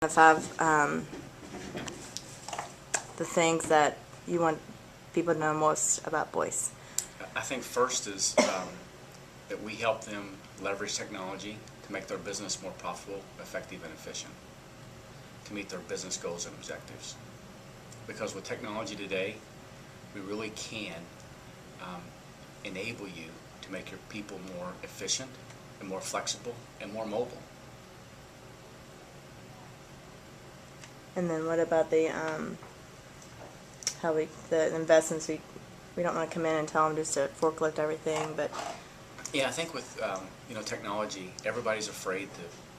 the five the things that you want people to know most about Boyce? I think first is that we help them leverage technology to make their business more profitable, effective, and efficient, to meet their business goals and objectives. Because with technology today, we really can enable you to make your people more efficient and more flexible and more mobile. And then what about the the investments? We don't want to come in and tell them just to forklift everything, but yeah, I think with technology, everybody's afraid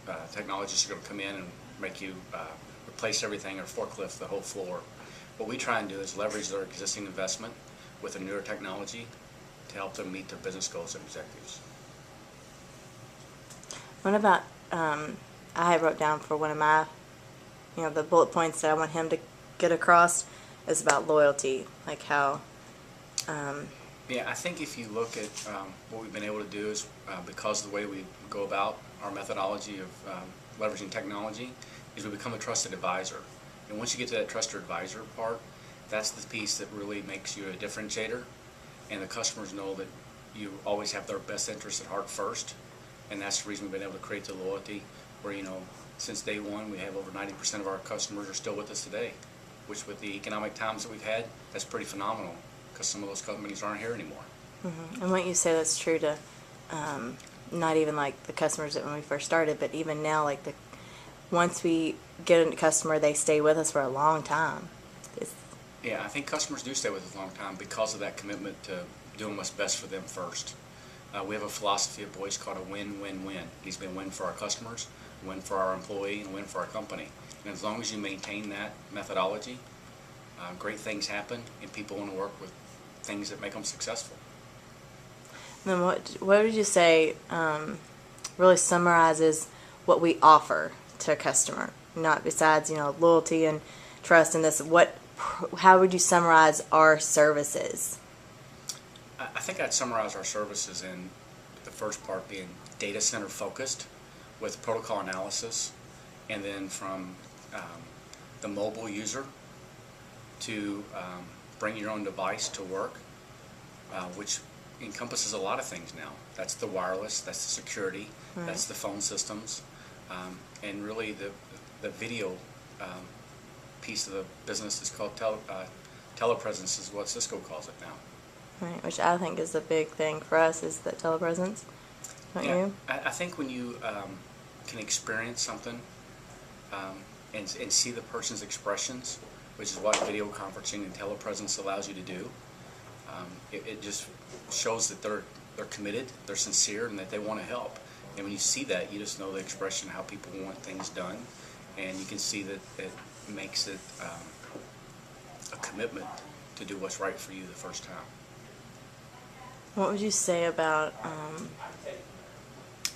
that technology is going to come in and make you replace everything or forklift the whole floor. What we try and do is leverage their existing investment with a newer technology to help them meet their business goals and objectives. what about I wrote down for one of my the bullet points that I want him to get across is about loyalty, like how Yeah, I think if you look at what we've been able to do is because of the way we go about our methodology of leveraging technology is we become a trusted advisor. And once you get to that trusted advisor part, that's the piece that really makes you a differentiator. And the customers know that you always have their best interest at heart first. And that's the reason we've been able to create the loyalty where, since day one, we have over 90% of our customers are still with us today, which with the economic times that we've had, that's pretty phenomenal because some of those companies aren't here anymore. Mm-hmm. And what you say, that's true to not even like the customers that when we first started, but even now, like once we get a customer, they stay with us for a long time. Yeah, I think customers do stay with us a long time because of that commitment to doing what's best for them first. We have a philosophy at Boyce called a win-win-win. It needs to be a win for our customers, a win for our employee, and a win for our company. And as long as you maintain that methodology, great things happen, and people want to work with things that make them successful. And then what would you say really summarizes what we offer to a customer? Not besides loyalty and trust and this. How would you summarize our services? I think I'd summarize our services in the first part being data center focused with protocol analysis, and then from the mobile user to bring your own device to work, which encompasses a lot of things now. That's the wireless, that's the security, right. That's the phone systems, and really the video piece of the business is called telepresence is what Cisco calls it now. Right, which I think is a big thing for us is that telepresence, don't you? I think when you can experience something and see the person's expressions, which is what video conferencing and telepresence allows you to do, it just shows that they're committed, they're sincere, and that they want to help. And when you see that, you just know the expression, how people want things done, and you can see that it makes it a commitment to do what's right for you the first time. What would you say about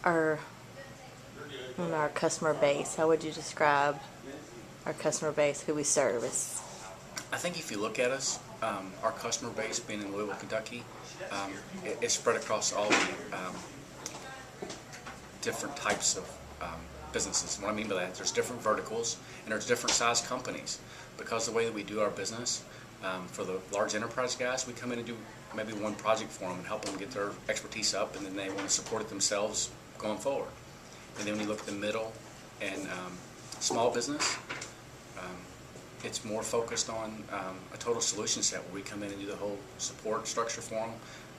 our customer base? How would you describe our customer base, who we service? I think if you look at us, our customer base being in Louisville, Kentucky, it's spread across all the different types of businesses. What I mean by that, there's different verticals and there's different size companies. Because the way that we do our business, for the large enterprise guys, we come in and do maybe one project for them and help them get their expertise up, and then they want to support it themselves going forward. And then when you look at the middle and small business, it's more focused on a total solution set where we come in and do the whole support structure for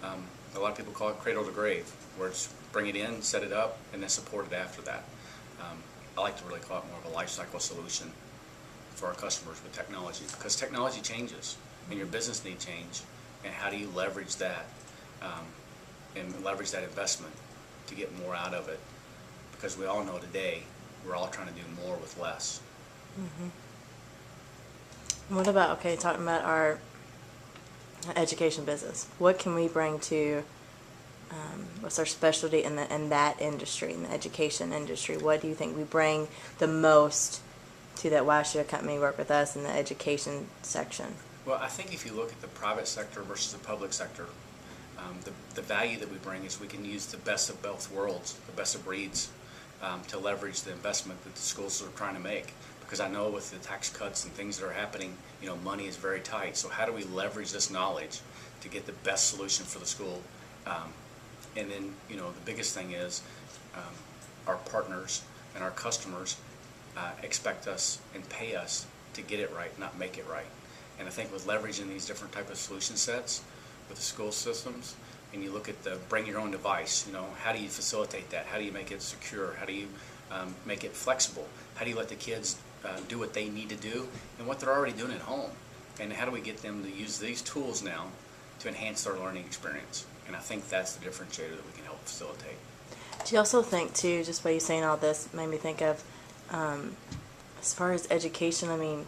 them. A lot of people call it cradle to grave, where it's bring it in, set it up, and then support it after that. I like to really call it more of a life cycle solution for our customers with technology, because technology changes and your business needs change, and how do you leverage that and leverage that investment to get more out of it, because we all know today we're all trying to do more with less. Mm-hmm. What about, talking about our education business, what can we bring to what's our specialty in that industry, in the education industry? What do you think we bring the most to that? Why should a company work with us in the education section? Well, I think if you look at the private sector versus the public sector, the value that we bring is we can use the best of both worlds, the best of breeds, to leverage the investment that the schools are trying to make. because I know with the tax cuts and things that are happening, money is very tight. So how do we leverage this knowledge to get the best solution for the school? And then, the biggest thing is our partners and our customers expect us and pay us to get it right, not make it right. And I think with leveraging these different type of solution sets with the school systems, and you look at the bring your own device, how do you facilitate that? How do you make it secure? How do you make it flexible? How do you let the kids do what they need to do and what they're already doing at home? And how do we get them to use these tools now to enhance their learning experience? And I think that's the differentiator that we can help facilitate. Do you also think, too, just by you saying all this, made me think of, as far as education, I mean,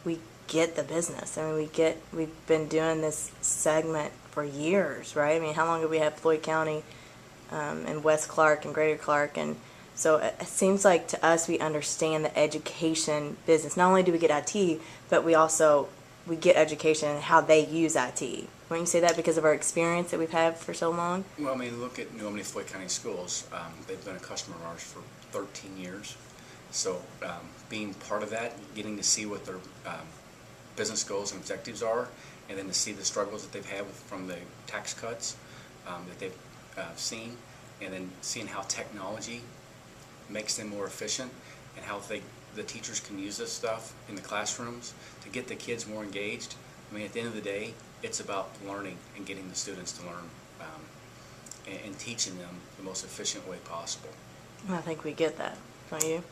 we get the business. I mean, we've been doing this segment for years, right? I mean, how long have we had Floyd County and West Clark and Greater Clark? And so it seems like to us we understand the education business. Not only do we get IT, but we get education and how they use IT. Wouldn't you say that because of our experience that we've had for so long? Well, I mean, look at New Albany Floyd County Schools. They've been a customer of ours for 13 years. So being part of that, getting to see what their business goals and objectives are, and then to see the struggles that they've had from the tax cuts that they've seen, and then seeing how technology makes them more efficient and how the teachers can use this stuff in the classrooms to get the kids more engaged. I mean, at the end of the day, it's about learning and getting the students to learn and teaching them the most efficient way possible. I think we get that, don't you?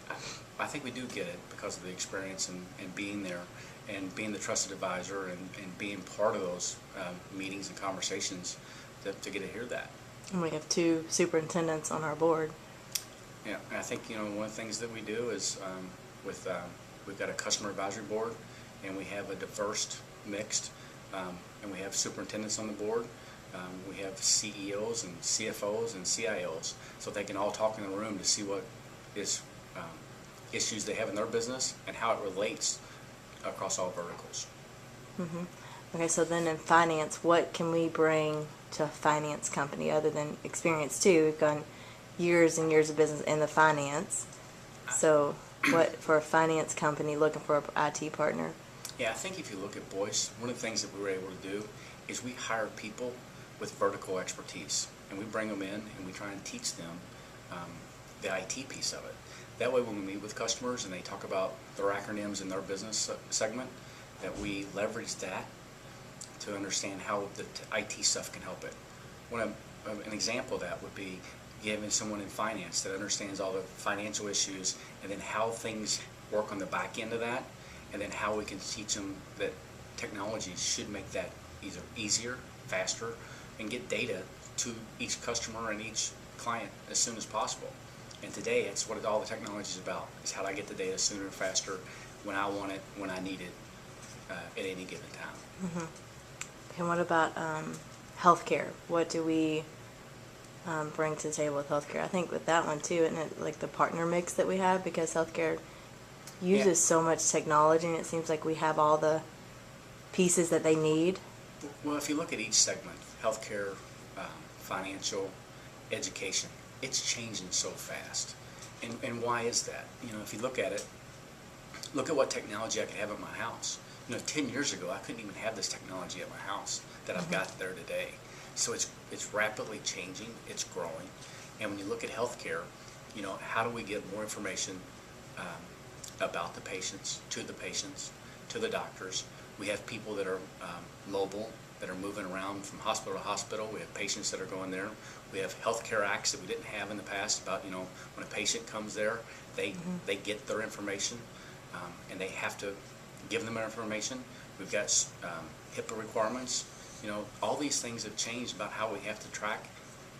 I think we do get it because of the experience and being there and being the trusted advisor and being part of those meetings and conversations to get to hear that. And we have 2 superintendents on our board. Yeah, and I think one of the things that we do is we've got a customer advisory board, and we have a diverse, mixed, and we have superintendents on the board. We have CEOs and CFOs and CIOs, so they can all talk in the room to see what issues they have in their business and how it relates across all verticals. Mm-hmm. Okay, so then in finance, what can we bring to a finance company other than experience too? We've gone years and years of business in the finance. So what for a finance company looking for an IT partner? Yeah, I think if you look at Boyce, one of the things that we were able to do is we hire people with vertical expertise, and we bring them in and we try and teach them the IT piece of it. That way when we meet with customers and they talk about their acronyms in their business segment, that we leverage that to understand how the IT stuff can help it. An example of that would be giving someone in finance that understands all the financial issues and then how things work on the back end of that, and then how we can teach them that technology should make that either easier, faster, and get data to each customer and each client as soon as possible. And today, it's what all the technology is about, is how do I get the data sooner and faster when I want it, when I need it, at any given time. Mm-hmm. And what about healthcare? What do we bring to the table with healthcare? I think with that one too, isn't it like the partner mix that we have, because healthcare uses so much technology and it seems like we have all the pieces that they need. Well, if you look at each segment, healthcare, financial, education, it's changing so fast. And why is that? If you look at it, look at what technology I could have at my house. 10 years ago, I couldn't even have this technology at my house that I've got there today. So it's rapidly changing, it's growing. And when you look at healthcare, how do we get more information about the patients, to the doctors? We have people that are mobile, that are moving around from hospital to hospital. We have patients that are going there. We have healthcare acts that we didn't have in the past about, when a patient comes there, they get their information and they have to give them their information. We've got HIPAA requirements. All these things have changed about how we have to track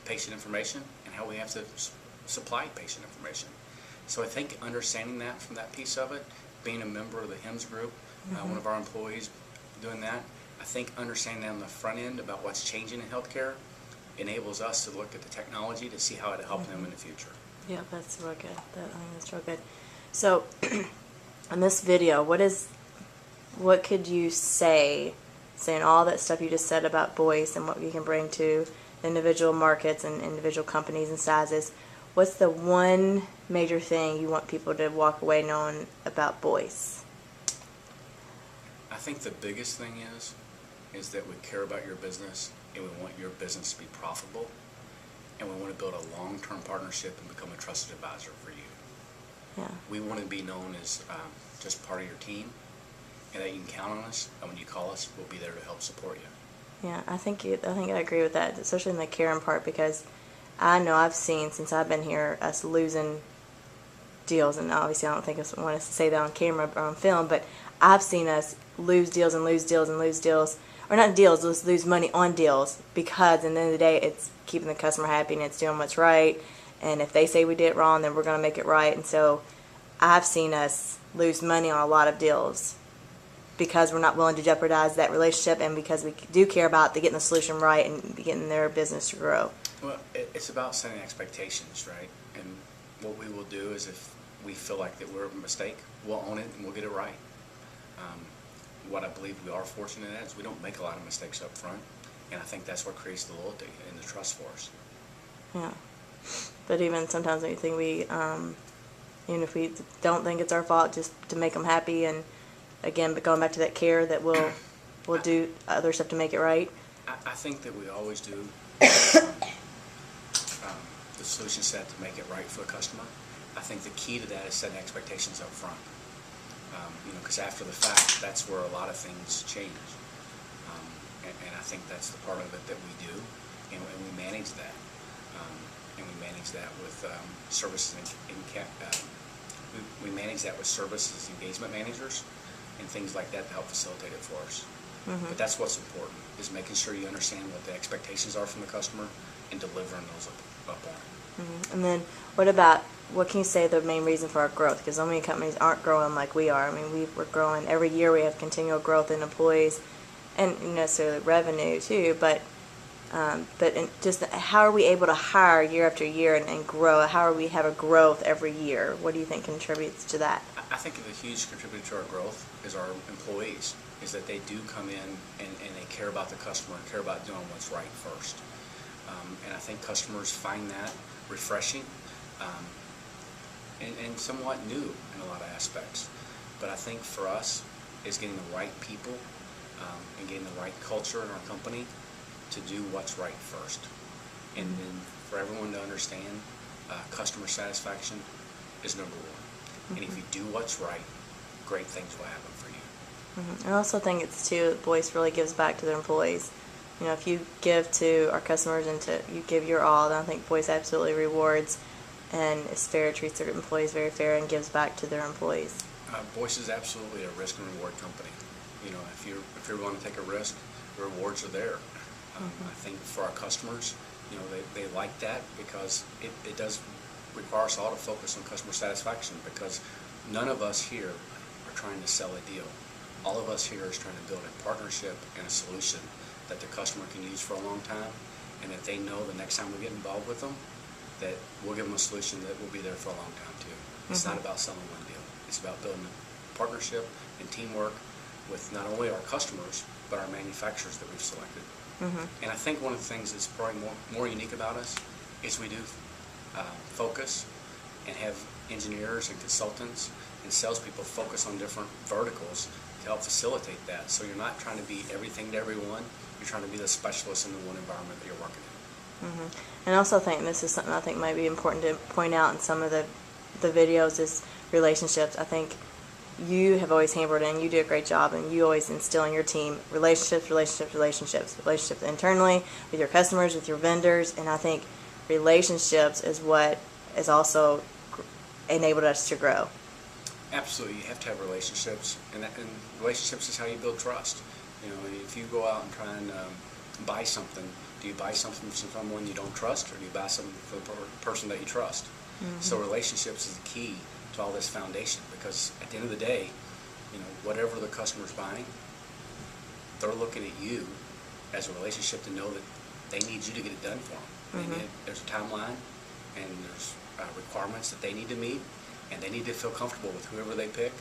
patient information and how we have to supply patient information. So I think understanding that from that piece of it, being a member of the HIMSS group, one of our employees doing that, I think understanding that on the front end about what's changing in healthcare enables us to look at the technology to see how it helps them in the future. Yeah, that's real good. That's real good. So, in this video, what could you saying all that stuff you just said about Boyce and what you can bring to individual markets and individual companies and sizes? What's the one major thing you want people to walk away knowing about Boyce? I think the biggest thing is that we care about your business and we want your business to be profitable, and we want to build a long-term partnership and become a trusted advisor for you. Yeah. We want to be known as just part of your team, and that you can count on us, and when you call us, we'll be there to help support you. Yeah, I think I agree with that, especially in the caring part, because I know I've seen since I've been here us losing deals, and obviously I don't think I want us to say that on camera or on film, but I've seen us lose deals and lose deals and lose deals, or not deals, just lose money on deals, because at the end of the day it's keeping the customer happy and it's doing what's right, and if they say we did it wrong, then we're going to make it right. And so I've seen us lose money on a lot of deals because we're not willing to jeopardize that relationship, and because we do care about getting the solution right and getting their business to grow. Well, it's about setting expectations, right? And what we will do is, if we feel like that we're a mistake, we'll own it and we'll get it right. What I believe we are fortunate at is we don't make a lot of mistakes up front, and I think that's what creates the loyalty and the trust for us. Yeah. But even sometimes when you think even if we don't think it's our fault, just to make them happy, and again, but going back to that care, that we'll do other stuff to make it right. I think that we always do the solution set to make it right for the customer. I think the key to that is setting expectations up front. Because after the fact, that's where a lot of things change. And I think that's the part of it that we do, and we manage that. And we manage that with services we manage that with services engagement managers and things like that to help facilitate it for us. Mm-hmm. But that's what's important, is making sure you understand what the expectations are from the customer and delivering those up on it. Mm-hmm. And then what can you say the main reason for our growth? Because so many companies aren't growing like we are. I mean, we're growing every year. We have continual growth in employees and necessarily revenue too, but just how are we able to hire year after year and grow? How are we have a growth every year? What do you think contributes to that? I think a huge contributor to our growth is our employees, is that they do come in and they care about the customer and care about doing what's right first. And I think customers find that refreshing and somewhat new in a lot of aspects. But I think for us is getting the right people and getting the right culture in our company to do what's right first. And then for everyone to understand customer satisfaction is number one. Mm-hmm. And if you do what's right, great things will happen for you. Mm-hmm. I also think it's too, Boyce really gives back to their employees. If you give to our customers and you give your all, then I think Boyce absolutely rewards and is fair, treats their employees very fair, and gives back to their employees. Boyce is absolutely a risk and reward company. If you're willing to take a risk, the rewards are there. I think for our customers, they like that, because it does require us all to focus on customer satisfaction, because none of us here are trying to sell a deal. All of us here is trying to build a partnership and a solution that the customer can use for a long time, and that they know the next time we get involved with them, that we'll give them a solution that will be there for a long time too. It's not about selling one deal. It's about building a partnership and teamwork with not only our customers, but our manufacturers that we've selected. And I think one of the things that's probably more unique about us is we do focus and have engineers and consultants and salespeople focus on different verticals to help facilitate that. So you're not trying to be everything to everyone. You're trying to be the specialist in the one environment that you're working in. And I also think this is something I think might be important to point out in some of the videos is relationships. I think you have always hammered in, you do a great job, and you always instill in your team relationships internally, with your customers, with your vendors, and I think relationships is what has also enabled us to grow. Absolutely, you have to have relationships, and relationships is how you build trust. If you go out and try and buy something, do you buy something from someone you don't trust, or do you buy something from the person that you trust? So relationships is the key to all this foundation, because at the end of the day, whatever the customer's buying, they're looking at you as a relationship to know that they need you to get it done for them. There's a timeline, and there's requirements that they need to meet, and they need to feel comfortable with whoever they pick.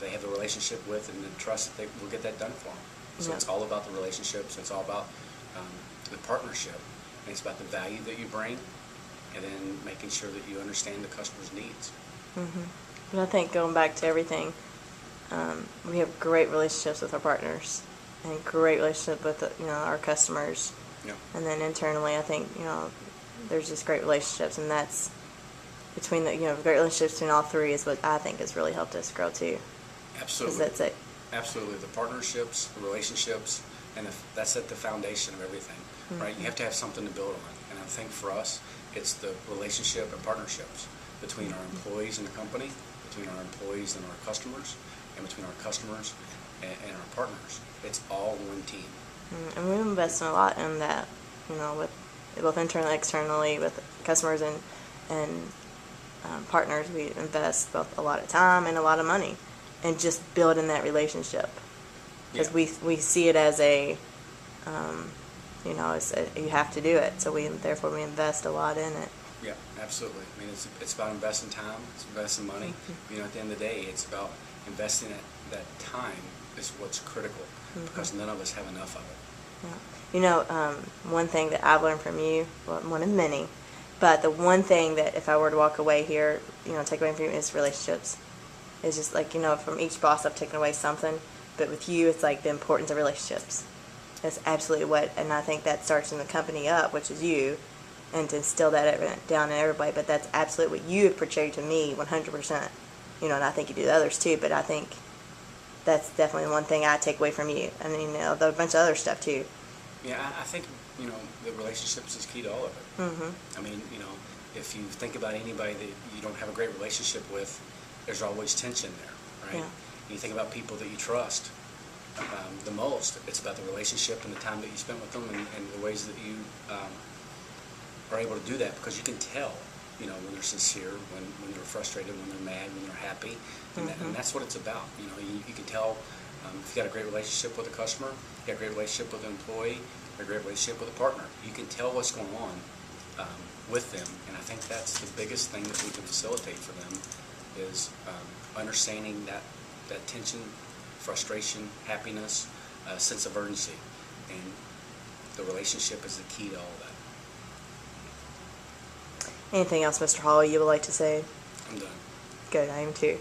They have the relationship with and the trust that they will get that done for them. So it's all about the relationships. It's all about the partnership. And it's about the value that you bring, and then making sure that you understand the customer's needs. And I think going back to everything, we have great relationships with our partners and great relationship with our customers. Yeah. And then internally, I think there's just great relationships, and that's between the great relationships between all three is what I think has really helped us grow too. Absolutely. 'Cause that's it. Absolutely. The partnerships, the relationships, and that's at the foundation of everything, right? You have to have something to build on. And I think for us, it's the relationship and partnerships between our employees and the company, between our employees and our customers, and between our customers and our partners. It's all one team. And we've invested a lot in that, with both internally, externally, with customers and partners. We invest both a lot of time and a lot of money in just building that relationship. Because we see it as you have to do it. So therefore we invest a lot in it. Yeah, absolutely. I mean, it's about investing time. It's investing money. At the end of the day, it's about investing that time is what's critical because none of us have enough of it. Yeah. One thing that I've learned from you, well, one of many, but the one thing that if I were to walk away here, take away from you is relationships. It's just like, from each boss I've taken away something, but with you, it's like the importance of relationships. That's absolutely and I think that starts in the company up, which is you, and to instill that down in everybody, but that's absolutely what you have portrayed to me 100%. And I think you do the others too, but I think that's definitely one thing I take away from you. I mean, a bunch of other stuff too. Yeah, I think, the relationships is key to all of it. I mean, if you think about anybody that you don't have a great relationship with, there's always tension there, right? Yeah. You think about people that you trust the most, it's about the relationship and the time that you spend with them and the ways that you are able to do that because you can tell, when they're sincere, when they're frustrated, when they're mad, when they're happy, and that's what it's about. You can tell if you got a great relationship with a customer, you got a great relationship with an employee, a great relationship with a partner. You can tell what's going on with them, and I think that's the biggest thing that we can facilitate for them is understanding that tension, frustration, happiness, sense of urgency, and the relationship is the key to all of that. Anything else, Mr. Hall, you would like to say? I'm done. Good, I am too.